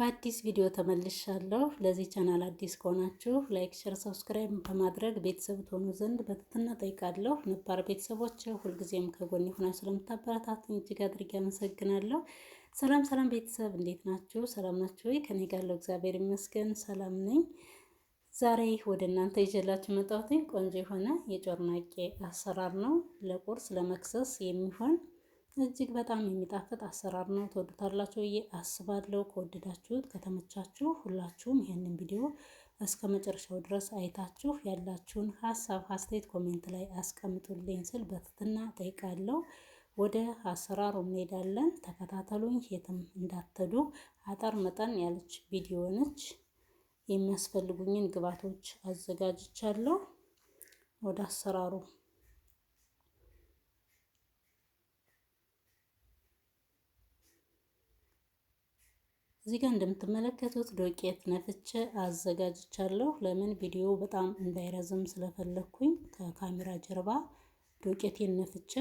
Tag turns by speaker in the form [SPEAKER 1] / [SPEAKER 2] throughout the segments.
[SPEAKER 1] በአዲስ ቪዲዮ ተመልሻለሁ። ለዚህ ቻናል አዲስ ከሆናችሁ ላይክ፣ ሼር፣ ሰብስክራይብ በማድረግ ቤተሰብ ትሆኑ ዘንድ በትህትና ጠይቃለሁ። ነባር ቤተሰቦች ሁልጊዜም ከጎን ሆናችሁ ስለምታበረታቱኝ እጅግ አድርጌ አመሰግናለሁ። ሰላም ሰላም ቤተሰብ እንዴት ናችሁ? ሰላም ናችሁ ወይ? ከኔ ጋር እግዚአብሔር ይመስገን ሰላም ነኝ። ዛሬ ወደ እናንተ ይዤላችሁ መጣሁት ቆንጆ የሆነ የጮርናቄ አሰራር ነው። ለቁርስ ለመክሰስ የሚሆን እጅግ በጣም የሚጣፍጥ አሰራር ነው። ትወዱታላችሁ ብዬ አስባለሁ። ከወደዳችሁት ከተመቻችሁ ሁላችሁም ይህንን ቪዲዮ እስከ መጨረሻው ድረስ አይታችሁ ያላችሁን ሀሳብ አስተያየት ኮሜንት ላይ አስቀምጡልኝ ስል በትህትና ጠይቃለሁ። ወደ አሰራሩ እንሄዳለን። ተከታተሉኝ፣ የትም እንዳትሄዱ። አጠር መጠን ያለች ቪዲዮ ነች። የሚያስፈልጉኝን ግብአቶች አዘጋጅቻለሁ። ወደ አሰራሩ እዚህ ጋር እንደምትመለከቱት ዱቄት ነፍቼ አዘጋጅቻለሁ። ለምን ቪዲዮ በጣም እንዳይረዝም ስለፈለኩኝ ከካሜራ ጀርባ ዱቄቴን ነፍቼ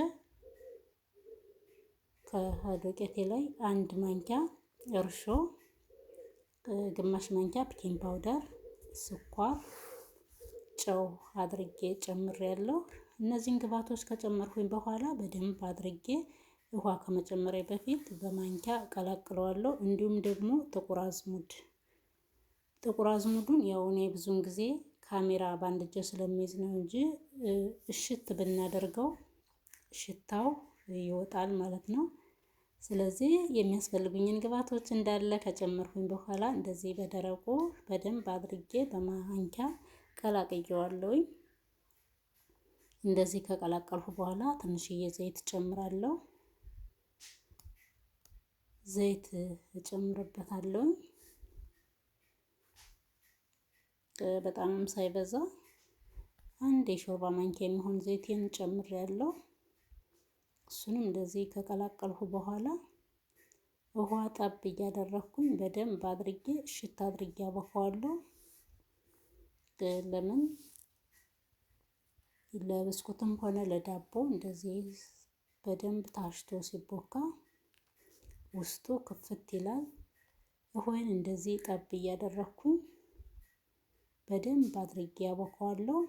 [SPEAKER 1] ከዱቄቴ ላይ አንድ ማንኪያ እርሾ፣ ግማሽ ማንኪያ ቤኪንግ ፓውደር፣ ስኳር፣ ጨው አድርጌ ጨምሬያለሁ። እነዚህን ግብአቶች ከጨመርኩኝ በኋላ በደንብ አድርጌ ውሃ ከመጨመሪያ በፊት በማንኪያ ቀላቅለዋለሁ። እንዲሁም ደግሞ ጥቁር አዝሙዱን ያው እኔ ብዙን ጊዜ ካሜራ ባንድ እጄ ስለሚይዝ ነው እንጂ እሽት ብናደርገው ሽታው ይወጣል ማለት ነው። ስለዚህ የሚያስፈልጉኝን ግብአቶች እንዳለ ከጨመርኩኝ በኋላ እንደዚህ በደረቁ በደንብ አድርጌ በማንኪያ ቀላቅየዋለሁኝ። እንደዚህ ከቀላቀልኩ በኋላ ትንሽዬ ዘይት ጨምራለሁ። ዘይት እጨምርበታለሁ በጣምም ሳይበዛ አንድ የሾርባ ማንኪያ የሚሆን ዘይቴን ጨምሬያለሁ። እሱንም እንደዚህ ከቀላቀልኩ በኋላ ውሃ ጠብ እያደረኩኝ በደንብ አድርጌ እሽት አድርጌ አቦካዋለሁ። ለምን ለብስኩትም ሆነ ለዳቦ እንደዚህ በደንብ ታሽቶ ሲቦካ ውስጡ ክፍት ይላል። ውሃን እንደዚህ ጠብ እያደረኩኝ በደንብ አድርጌ አቦካዋለሁ።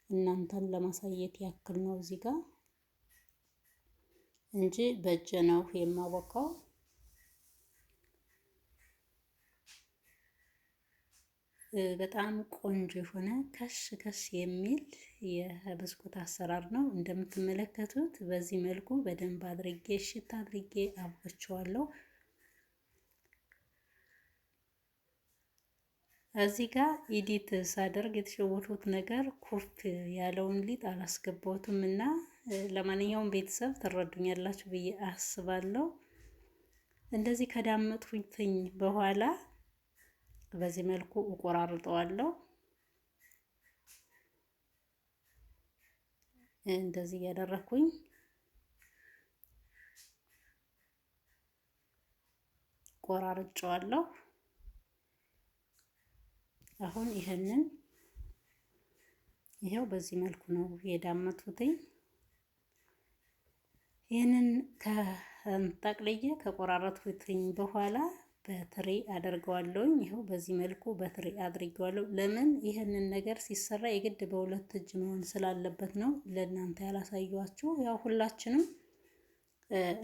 [SPEAKER 1] እናንተን ለማሳየት ያክል ነው እዚህ ጋር እንጂ በእጄ ነው የማቦካው። በጣም ቆንጆ የሆነ ከሽ ከሽ የሚል የብስኩት አሰራር ነው። እንደምትመለከቱት በዚህ መልኩ በደንብ አድርጌ እሽት አድርጌ አቦካቸዋለሁ። እዚህ ጋር ኢዲት ሳደርግ የተሸወቱት ነገር ኩፍ ያለውን ሊጥ አላስገባሁትም እና ለማንኛውም ቤተሰብ ትረዱኛላችሁ ብዬ አስባለሁ። እንደዚህ ከዳመጥኩኝ በኋላ በዚህ መልኩ እቆራርጠዋለሁ። እንደዚህ እያደረኩኝ ቆራርጬዋለሁ። አሁን ይሄው በዚህ መልኩ ነው የዳመጥኩትኝ። ይሄንን ከጠቅልዬ ከቆራረጥኩትኝ በኋላ በትሪ አደርገዋለሁኝ። ይሄው በዚህ መልኩ በትሪ አድርጌዋለሁ። ለምን ይሄንን ነገር ሲሰራ የግድ በሁለት እጅ መሆን ስላለበት ነው ለእናንተ ያላሳየኋችሁ። ያው ሁላችንም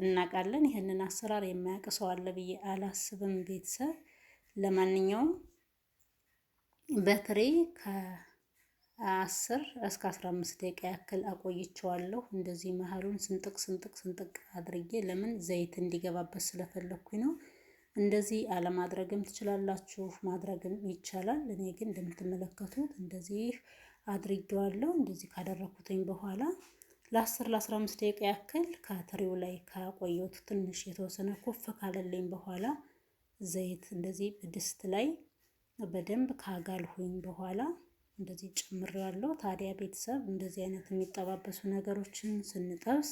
[SPEAKER 1] እናውቃለን። ይሄንን አሰራር የማያውቅ ሰው አለ ብዬ አላስብም ቤተሰብ። ለማንኛውም በትሪ ከ10 እስከ 15 ደቂቃ ያክል አቆይቼዋለሁ። እንደዚህ መሀሉን ስንጥቅ አድርጌ ለምን ዘይት እንዲገባበት ስለፈለኩኝ ነው። እንደዚህ አለማድረግም ትችላላችሁ፣ ማድረግም ይቻላል። እኔ ግን እንደምትመለከቱት እንደዚህ አድርጌዋለሁ። እንደዚህ ካደረኩትኝ በኋላ ለ10 ለ15 ደቂቃ ያክል ከትሪው ላይ ካቆየሁት ትንሽ የተወሰነ ኩፍ ካለልኝ በኋላ ዘይት እንደዚህ ድስት ላይ በደንብ ካጋልሁኝ በኋላ እንደዚህ ጨምሬዋለሁ። ታዲያ ቤተሰብ እንደዚህ አይነት የሚጠባበሱ ነገሮችን ስንጠብስ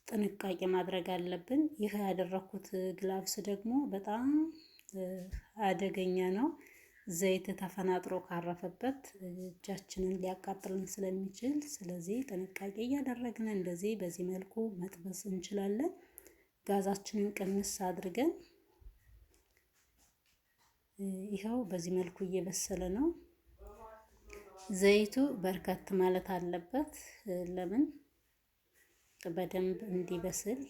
[SPEAKER 1] ጥንቃቄ ማድረግ አለብን። ይህ ያደረኩት ግላቭስ ደግሞ በጣም አደገኛ ነው። ዘይት ተፈናጥሮ ካረፈበት እጃችንን ሊያቃጥልን ስለሚችል፣ ስለዚህ ጥንቃቄ እያደረግን እንደዚህ በዚህ መልኩ መጥበስ እንችላለን። ጋዛችንን ቅንስ አድርገን ይኸው በዚህ መልኩ እየበሰለ ነው። ዘይቱ በርከት ማለት አለበት። ለምን በደንብ እንዲበስል።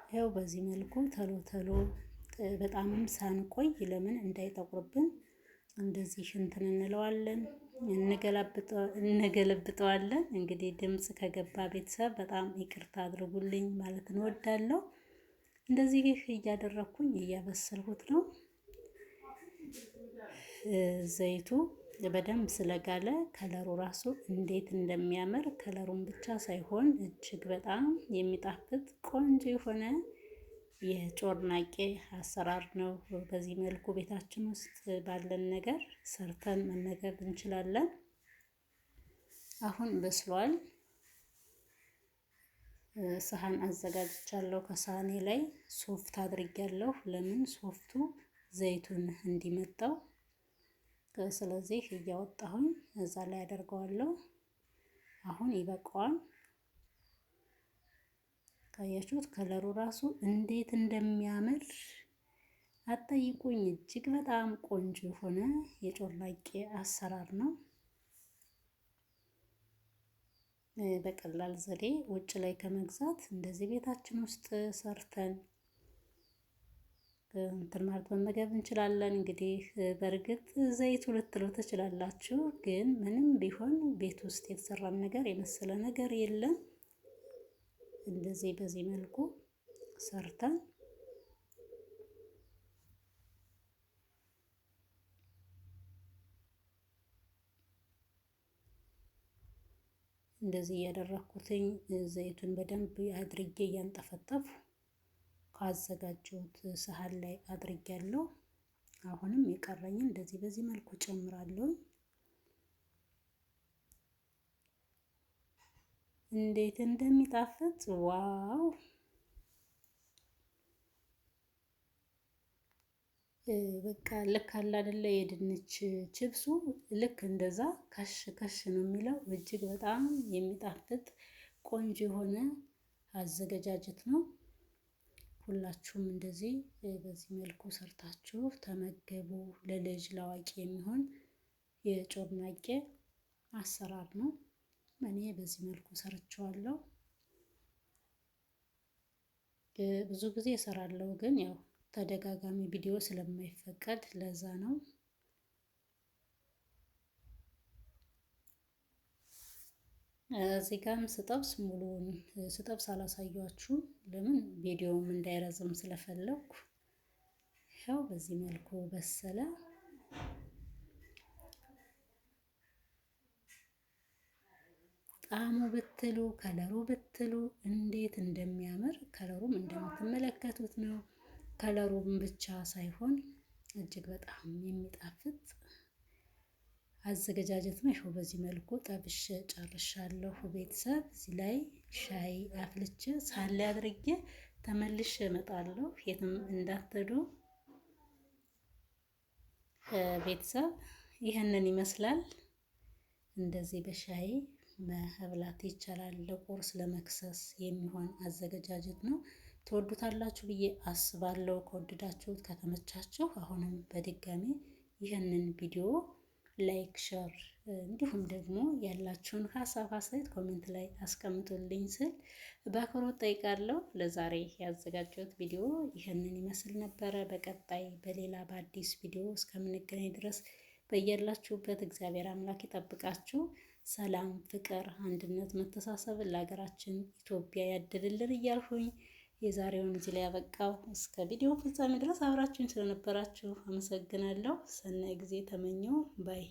[SPEAKER 1] ይኸው በዚህ መልኩ ተሎ ተሎ በጣምም ሳንቆይ ለምን እንዳይጠቁርብን እንደዚህ እንትን እንለዋለን፣ እንገለብጠዋለን። እንግዲህ ድምፅ ከገባ ቤተሰብ በጣም ይቅርታ አድርጉልኝ ማለት እንወዳለሁ። እንደዚህ እያደረኩኝ እያበሰልሁት ነው። ዘይቱ በደንብ ስለጋለ ከለሩ ራሱ እንዴት እንደሚያምር ከለሩን ብቻ ሳይሆን እጅግ በጣም የሚጣፍጥ ቆንጆ የሆነ የጮርናቄ አሰራር ነው። በዚህ መልኩ ቤታችን ውስጥ ባለን ነገር ሰርተን መመገብ እንችላለን። አሁን በስሏል። ሰሃን አዘጋጅቻለሁ። ከሳህኔ ላይ ሶፍት አድርጌያለሁ። ለምን ሶፍቱ ዘይቱን እንዲመጣው። ስለዚህ እያወጣሁኝ እዛ ላይ አደርገዋለሁ። አሁን ይበቃዋል። ካያችሁት ከለሩ ራሱ እንዴት እንደሚያምር አትጠይቁኝ። እጅግ በጣም ቆንጆ የሆነ የጮርናቄ አሰራር ነው። በቀላል ዘዴ ውጭ ላይ ከመግዛት እንደዚህ ቤታችን ውስጥ ሰርተን እንትን ማለት መመገብ እንችላለን። እንግዲህ በእርግጥ ዘይቱ ልትሉ ትችላላችሁ፣ ግን ምንም ቢሆን ቤት ውስጥ የተሰራን ነገር የመሰለ ነገር የለም። እንደዚህ በዚህ መልኩ ሰርተን እንደዚህ እያደረኩትኝ ዘይቱን በደንብ አድርጌ እያንጠፈጠፉ ካዘጋጀሁት ሰሃን ላይ አድርጌያለሁ። አሁንም የቀረኝን እንደዚህ በዚህ መልኩ ጨምራለሁ። እንዴት እንደሚጣፍጥ ዋው! በቃ ልክ አለ አይደለ? የድንች ችብሱ ልክ እንደዛ ከሽ ከሽ ነው የሚለው። እጅግ በጣም የሚጣፍጥ ቆንጆ የሆነ አዘገጃጀት ነው። ሁላችሁም እንደዚህ በዚህ መልኩ ሰርታችሁ ተመገቡ። ለልጅ ለአዋቂ የሚሆን የጮርናቄ አሰራር ነው። እኔ በዚህ መልኩ ሰርቼዋለሁ። ብዙ ጊዜ እሰራለሁ፣ ግን ያው ተደጋጋሚ ቪዲዮ ስለማይፈቀድ ለዛ ነው። እዚህ ጋርም ስጠብስ ሙሉውን ስጠብስ አላሳያችሁም። ለምን ቪዲዮውም እንዳይረዝም ስለፈለኩ። ያው በዚህ መልኩ በሰለ። ጣዕሙ ብትሉ ከለሩ ብትሉ እንዴት እንደሚያምር ከለሩም እንደምትመለከቱት ነው። ከለሩም ብቻ ሳይሆን እጅግ በጣም የሚጣፍጥ አዘገጃጀት ነው። ይኸው በዚህ መልኩ ጠብሼ ጨርሻለሁ። ቤተሰብ እዚህ ላይ ሻይ አፍልቼ ሳለ አድርጌ ተመልሼ እመጣለሁ። የትም እንዳትሄዱ። ቤተሰብ ይህንን ይመስላል። እንደዚህ በሻይ መብላት ይቻላል። ለቁርስ ለመክሰስ የሚሆን አዘገጃጀት ነው። ትወዱታላችሁ ብዬ አስባለሁ። ከወደዳችሁት ከተመቻችሁ አሁንም በድጋሚ ይህንን ቪዲዮ ላይክ፣ ሸር እንዲሁም ደግሞ ያላችሁን ሀሳብ አስተያየት ኮሜንት ላይ አስቀምጡልኝ ስል በአክብሮት ጠይቃለሁ። ለዛሬ ያዘጋጀሁት ቪዲዮ ይህንን ይመስል ነበረ። በቀጣይ በሌላ በአዲስ ቪዲዮ እስከምንገናኝ ድረስ በያላችሁበት እግዚአብሔር አምላክ ይጠብቃችሁ። ሰላም፣ ፍቅር፣ አንድነት፣ መተሳሰብን ለሀገራችን ኢትዮጵያ ያድልልን እያልሁኝ የዛሬውን እዚህ ላይ ያበቃው። እስከ ቪዲዮ ፍጻሜ ድረስ አብራችሁኝ ስለነበራችሁ አመሰግናለሁ። ሰናይ ጊዜ ተመኘው ባይ